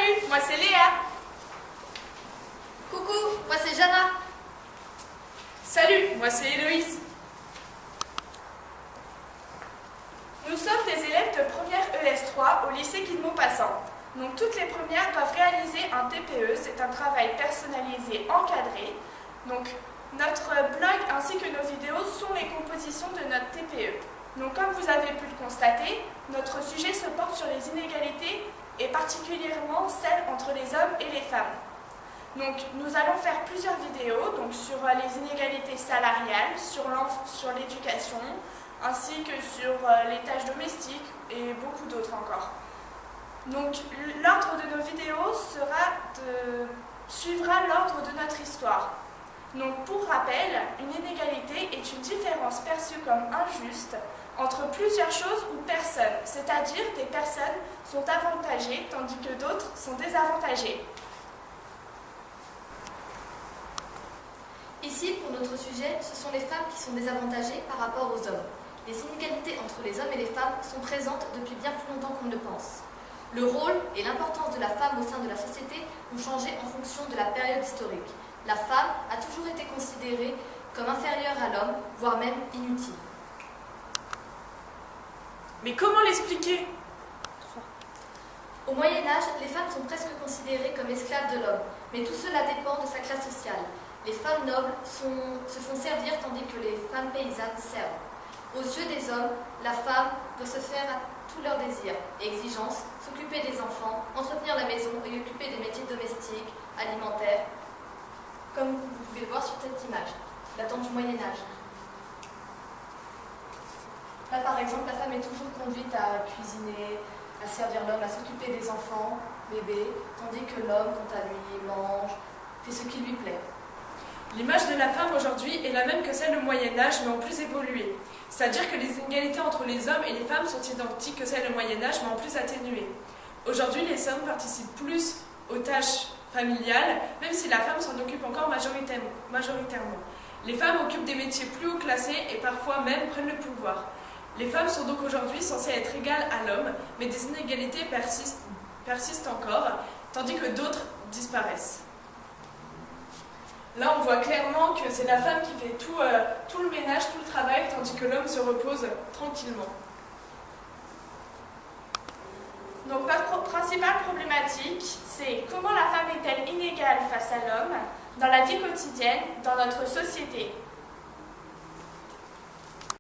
Salut, moi c'est Léa. Coucou, moi c'est Jana. Salut, moi c'est Héloïse. Nous sommes des élèves de première ES3 au lycée Guillemot-Passant. Donc toutes les premières doivent réaliser un TPE, c'est un travail personnalisé encadré. Donc notre blog ainsi que nos vidéos sont les compositions de notre TPE. Donc comme vous avez pu le constater, notre sujet se porte sur les inégalités et particulièrement celles entre les hommes et les femmes. Donc nous allons faire plusieurs vidéos donc, sur les inégalités salariales, sur l'éducation, ainsi que sur les tâches domestiques et beaucoup d'autres encore. Donc l'ordre de nos vidéos suivra l'ordre de notre histoire. Donc pour rappel, une inégalité est une différence perçue comme injuste entre plusieurs choses ou personnes, c'est-à-dire des personnes sont avantagées tandis que d'autres sont désavantagées. Ici, pour notre sujet, ce sont les femmes qui sont désavantagées par rapport aux hommes. Les inégalités entre les hommes et les femmes sont présentes depuis bien plus longtemps qu'on ne le pense. Le rôle et l'importance de la femme au sein de la société ont changé en fonction de la période historique. La femme a toujours été considérée comme inférieure à l'homme, voire même inutile. Mais comment l'expliquer ? Au Moyen-Âge, les femmes sont presque considérées comme esclaves de l'homme, mais tout cela dépend de sa classe sociale. Les femmes nobles se font servir tandis que les femmes paysannes servent. Aux yeux des hommes, la femme doit se faire à tous leurs désirs et exigences, s'occuper des enfants, entretenir la maison et occuper des métiers domestiques, alimentaires, comme vous pouvez le voir sur cette image, datant du Moyen-Âge. Là, par exemple, la femme est toujours conduite à cuisiner, à servir l'homme, à s'occuper des enfants, bébés, tandis que l'homme, quant à lui, mange, fait ce qui lui plaît. L'image de la femme aujourd'hui est la même que celle au Moyen-Âge, mais en plus évoluée. C'est-à-dire que les inégalités entre les hommes et les femmes sont identiques que celles au Moyen-Âge, mais en plus atténuées. Aujourd'hui, les hommes participent plus aux tâches familiales, même si la femme s'en occupe encore majoritairement. Les femmes occupent des métiers plus haut classés et parfois même prennent le pouvoir. Les femmes sont donc aujourd'hui censées être égales à l'homme, mais des inégalités persistent encore, tandis que d'autres disparaissent. Là, on voit clairement que c'est la femme qui fait tout le ménage, tout le travail, tandis que l'homme se repose tranquillement. Donc, notre principale problématique, c'est comment la femme est-elle inégale face à l'homme dans la vie quotidienne, dans notre société.